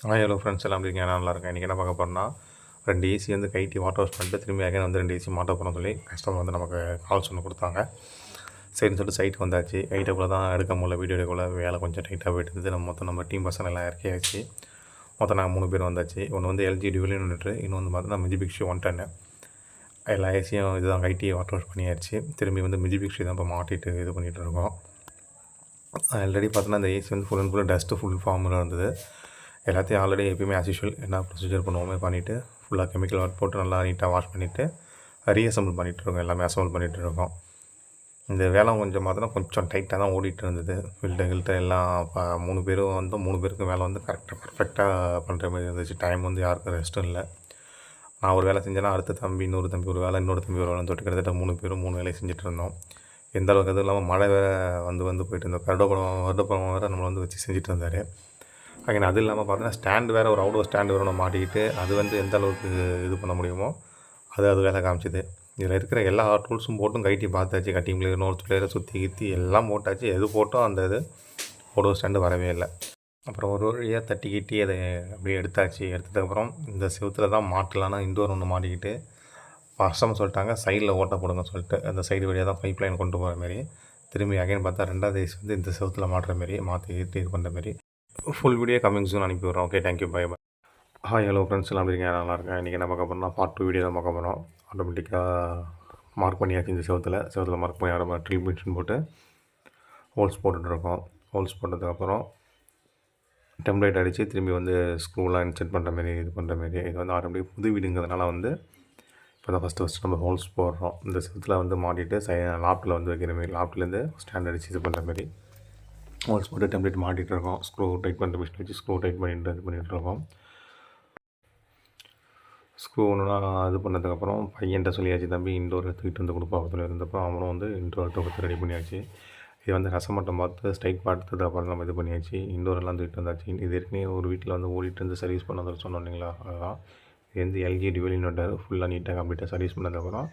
Hello friends எல்லாம் இருக்கீங்க நல்லா இருக்கேன். இன்றைக்கி என்ன பார்க்க போகிறோம்னா 2 ஏசி வந்து கைட்டி வாட்டர் வாஷ் பண்ணிட்டு திரும்பி அகைன் வந்து 2 ஏசி மாட்ட போகிறோம்னு சொல்லி கஸ்டமர் வந்து நமக்கு கால்ஸ் ஒன்று கொடுத்தாங்க. சரின்னு சொல்லிட்டு சைட்டுக்கு வந்தாச்சு. கைட்டுக்குள்ளே தான் எடுக்க முடியல, வீடியோ எடுக்கக்குள்ள வேலை கொஞ்சம் டைட்டாக போயிட்டு இருந்தது. நம்ம டீம் பசங்க எல்லாம் இறக்கியாச்சு. மொத்தம் நாங்கள் 3 பேர் வந்தாச்சு. ஒன்று வந்து எல்ஜி டியூலின் யூனிட்ரு, இன்னொன்று வந்து பார்த்தீங்கன்னா மிஜிபிக்ஷி 110. எல்லா ஏசியும் இதுதான் கைட்டி வாட்டர் வாஷ் பண்ணியாச்சு. திரும்பி வந்து மிஜிபிக்ஷி தான் இப்போ மாட்டிட்டு இது பண்ணிகிட்டு இருக்கோம். ஆல்ரெடி பார்த்தோன்னா இந்த ஏசி வந்து ஃபுல் அண்ட் ஃபுல்லாக டஸ்ட்டு ஃபுல் ஃபார்மில் இருந்தது. எல்லாத்தையும் ஆல்ரெடி எப்பயுமே ஆஸ் யூஷுவல் என்ன ப்ரொசீஜர் பண்ணுவோமே பண்ணிவிட்டு ஃபுல்லாக கெமிக்கல் வாட் போட்டு நல்லா நீட்டாக வாஷ் பண்ணிவிட்டு ரீஅசம்பிள் பண்ணிகிட்ருக்கோம். எல்லாமே அசம்பிள் பண்ணிகிட்ருக்கோம். இந்த வேலை கொஞ்சம் பார்த்தோன்னா கொஞ்சம் டைட்டாக தான் ஓடிட்டு இருந்தது. ஃபில்டர் எல்லாம் 3 பேரும் வந்து 3 பேருக்கும் வேலை வந்து கரெக்டாக பர்ஃபெக்டாக பண்ணுற மாதிரி இருந்துச்சு. டைம் வந்து யாருக்கும் ரெஸ்ட்டும் இல்லை. நான் ஒரு வேலை செஞ்சேன்னா அடுத்த தம்பி இன்னொரு தம்பி ஒரு வேலை, இன்னொரு தம்பி ஒரு வேலைன்னு சொல்லிட்டு கிட்டத்தட்ட 3 பேரும் 3 வேலையை செஞ்சுட்டு இருந்தோம். எந்த அளவுக்கு அதுவும் இல்லாமல் மழை வேறு வந்து போயிட்டு இருந்தோம். வருடப்படம் வேறு நம்மளை வந்து வச்சு செஞ்சுட்டு இருந்தார். அங்கே அது இல்லாமல் பார்த்தீங்கன்னா ஸ்டாண்டு வேறு, ஒரு அவுடோர் ஸ்டாண்டு வேறு நம்ம மாட்டிக்கிட்டு அது வந்து எந்த அளவுக்கு இது பண்ண முடியுமோ அது வேலை காமிச்சிது. இதில் இருக்கிற எல்லா டூல்ஸும் போட்டும் கைட்டி பார்த்தாச்சு. கட்டிங் பிளேயர், நோட்ஸ் பிளேயரை சுற்றி கிற்றி எல்லாம் போட்டாச்சு. எது போட்டோம் அந்த இது அவுடோர் ஸ்டாண்டு வரவே இல்லை. அப்புறம் ஒரு வழியாக தட்டி கிட்டி அதை அப்படியே எடுத்தாச்சு. எடுத்ததுக்கப்புறம் இந்த செவத்தில் தான் மாட்டலான்னா இண்டோர் ஒன்று மாட்டிக்கிட்டு கஸ்டமர் சொல்லிட்டாங்க சைடில் ஓட்ட போடுங்க சொல்லிட்டு அந்த சைடு வழியாக தான் பைப் லைன் கொண்டு போகிற மாரி. திரும்பி அகைன் பார்த்தா 2வது ஏசி வந்து இந்த செவத்தில் மாட்டுற மாரி மாற்றி இது பண்ணுற மாரி. ஃபுல் வீடியோ கமிங் சூன் அனுப்பி விட்றோம். Okay, thank you, bye bye. Hello friends எல்லாம் இருக்கீங்க நல்லா இருக்கேன். இன்றைக்கி என்ன பார்க்க போகிறோம்னா பார்ட் 2 வீடியோ தான் பார்க்க போகிறோம். ஆட்டோமேட்டிக்காக மார்க் பண்ணியாச்சு. இந்த செவத்தில் மார்க் பண்ணி ஆரம்ப ட்ரில் மிஷின் போட்டு ஹோல்ஸ் போட்டுட்ருக்கோம். ஹோல்ஸ் போட்டதுக்கப்புறம் டெம்ப்ளேட் அடித்து திரும்பி வந்து ஸ்க்ரூலாம் இன்செட் பண்ணுற மாரி இது பண்ணுற மாரி. இது வந்து ஆட்டோமேட்டிக் புது வீடுங்கிறதுனால வந்து இப்போ தான் ஃபஸ்ட்டு நம்ம ஹோல்ஸ் போடுறோம். இந்த செவத்தில் வந்து மாட்டிட்டு லாப்ட்டில் வந்து வைக்கிற மாரி, லாப்ட்லேருந்து ஸ்டாண்ட் அடித்து இது பண்ணுற மாரி ஹோல்ஸ் போட்டு டெம்ப்ளேட் மாட்டிகிட்ருக்கோம். ஸ்க்ரூ டைட் பண்ணுற மிஷின் வச்சு ஸ்க்ரூ டைட் பண்ணிட்டு இது பண்ணிகிட்ருக்கோம். ஸ்க்ரூ ஒன்றுனா இது பண்ணதுக்கப்புறம் பையன்கிட்ட சொல்லியாச்சு, தம்பி இன்டோர் தூக்கிட்டு வந்து கொடுப்பா இருந்தப்போ அவனும் வந்து இன்டோர் கொடுத்து ரெடி பண்ணியாச்சு. இது வந்து ரசமட்டம் பார்த்து ஸ்ட்ரைட் பார்த்தது அப்புறம் நம்ம இது பண்ணியாச்சு. இன்டோர் எல்லாம் தூக்கிட்டு வந்தாச்சு. இது ஏற்கனவே ஒரு வீட்டில் வந்து ஓடிட்டு இருந்து சர்வீஸ் பண்ண வந்து சொன்னோம் இல்லைங்களா, அதுதான். இது வந்து எல்ஜி டியூவல் இன்வெர்ட்டர் ஃபுல்லாக நீட்டாக கம்ப்ளீட்டாக சர்வீஸ் பண்ணதுக்கப்புறம்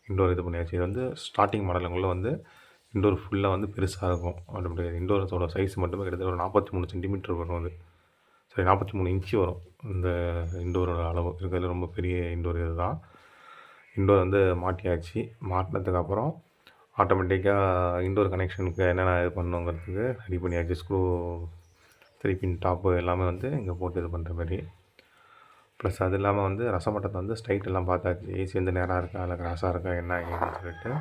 இன்டோர் இது பண்ணியாச்சு. இது வந்து ஸ்டார்டிங் மாடலுக்குள்ளே வந்து இன்டோர் ஃபுல்லாக வந்து பெருசாக இருக்கும். ஆட்டோமேட்டிக் இன்டோரத்தோட சைஸ் மட்டுமே கிட்டத்தட்ட ஒரு 43 சென்டிமீட்டர் வரும். அது சரி 43 இன்ச்சு வரும். இந்த இன்டோரோட அளவு இருக்கிறது ரொம்ப பெரிய இன்டோர் இது தான். இன்டோர் வந்து மாட்டியாச்சு. மாட்டினதுக்கப்புறம் ஆட்டோமேட்டிக்காக இன்டோர் கனெக்ஷனுக்கு என்னென்ன இது பண்ணணுங்கிறதுக்கு ரெடி பண்ணியாச்சு. ஸ்க்ரூ 3 பின் டாப்பு எல்லாமே வந்து இங்கே போட்டு இது பண்ணுற மாதிரி. ப்ளஸ் அது இல்லாமல் வந்து ரசமட்டத்தை வந்து ஸ்ட்ரைட் எல்லாம் பார்த்தாச்சு. ஏசி வந்து நேராக இருக்கா இல்லை கிராஸாக இருக்கா என்ன ஏன்னு சொல்லிட்டு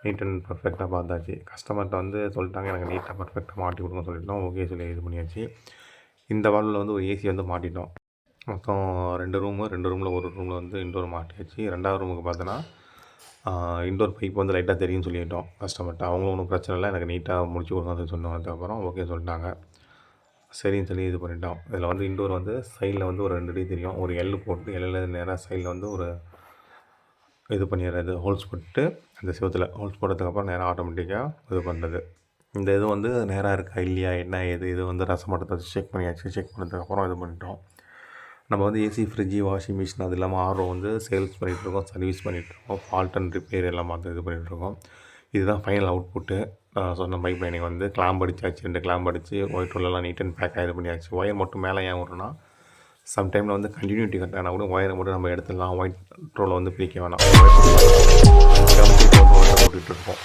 நீட் அண்ட் பர்ஃபெக்டாக பார்த்தாச்சு. கஸ்டமர்கிட்ட வந்து சொல்லிட்டாங்க எனக்கு நீட்டாக பர்ஃபெக்டாக மாட்டி கொடுங்க சொல்லிட்டோம். ஓகே சொல்லி இது பண்ணியாச்சு. இந்த வால்வில் வந்து ஒரு ஏசி வந்து மாட்டிட்டோம். மொத்தம் 2 ரூமில் ஒரு ரூமில் வந்து இன்டோர் மாட்டியாச்சு. 2வது ரூமுக்கு பார்த்தோன்னா இன்டோர் பைப் வந்து லைட்டாக தெரியும்னு சொல்லிட்டோம் கஸ்டமர்கிட்ட. அவங்களும் ஒன்றும் பிரச்சனை இல்லை, எனக்கு நீட்டாக முடிச்சு கொடுங்க சொன்னோம். அதுக்கப்புறம் ஓகே சொல்லிட்டாங்க. சரின்னு சொல்லி இது பண்ணிட்டோம். இதில் வந்து இன்டோர் வந்து சைடில் வந்து ஒரு 2 அடி தெரியும். ஒரு எல் போட்டு எல்லில் நேராக சைடில் வந்து ஒரு இது பண்ணிடுறது ஹோல்ஸ் போட்டு அந்த செவத்தில் ஹோல்ஸ் போட்டதுக்கப்புறம் நேராக ஆட்டோமேட்டிக்காக இது பண்ணுறது. இந்த இது வந்து நேராக இருக்கா இல்லையா என்ன இது வந்து ரசமட்டத்தை வச்சு செக் பண்ணியாச்சு. செக் பண்ணதுக்கப்புறம் இது பண்ணிட்டோம். நம்ம வந்து ஏசி, ஃப்ரிட்ஜு, வாஷிங் மிஷின் அது இல்லாமல் ஆர்ஓ வந்து சேல்ஸ் பண்ணிகிட்ருக்கோம், சர்வீஸ் பண்ணிகிட்ருக்கோம், ஃபால்ட் அண்ட் ரிப்பேர் எல்லாம் பார்த்து இது பண்ணிகிட்ருக்கோம். இதுதான் ஃபைனல் அவுட்புட்டு. சொன்ன பைப் லைனிங் வந்து கிளாம்ப் அடித்தாச்சு. 2 கிளாம்ப் அடித்து ஒயிட் ரோலெல்லாம் நீட் அண்ட் பேக்காக இது பண்ணியாச்சு. ஒயர் மட்டும் மேலே ஏன் வரும்னா சம்டைமில் வந்து கண்டினியூட்டி கட் ஆனால் கூட ஒயரை மட்டும் நம்ம எடுத்துடலாம். ஒயிட் ரோலை வந்து பிரிக்க வேணாம். போட்டுட்ருக்கோம்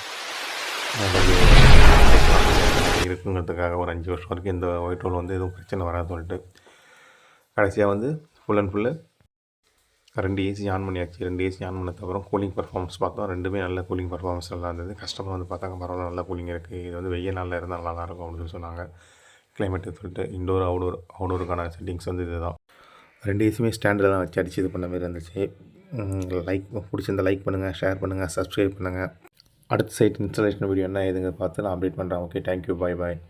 இருக்குங்கிறதுக்காக ஒரு 5 வருஷம் வரைக்கும் இந்த ஒயிட் ரோல் வந்து எதுவும் பிரச்சனை வராது சொல்லிட்டு கடைசியாக வந்து full and full 2 AC on பண்ணியாச்சு. 2 ஏசி ஆன் பண்ணதுக்கப்புறம் கூலிங் பர்ஃபார்மன்ஸ் பார்த்தோம். 2மே நல்ல கூலிங் பர்ஃபார்மன்ஸ் நல்லா இருந்தது. கஸ்டமர் வந்து பார்த்தாங்க பரவாயில்ல நல்லா கூலிங் இருக்குது, இது வந்து வெய்ய நாளில் இருந்தால் நல்லாயிருக்கும் அப்படின்னு சொல்லி சொன்னாங்க. கிளைமேட்டு சொல்லிட்டு இன்டோர் அவுடோருக்கான செட்டிங்ஸ் வந்து இது தான். 2 ஏசியுமே ஸ்டாண்டில் தான் வச்சு அடித்து இது பண்ண மாதிரி இருந்துச்சு. பிடிச்சிருந்தால் லைக் பண்ணுங்கள், ஷேர் பண்ணுங்கள், சப்ஸ்கிரைப் பண்ணுங்கள். அடுத்த சைட் இன்ஸ்டாலேஷன் வீடியோ என்ன ஏதுங்க பார்த்து நான் அப்டேட் பண்ணுறேன். Okay, thank you, bye bye.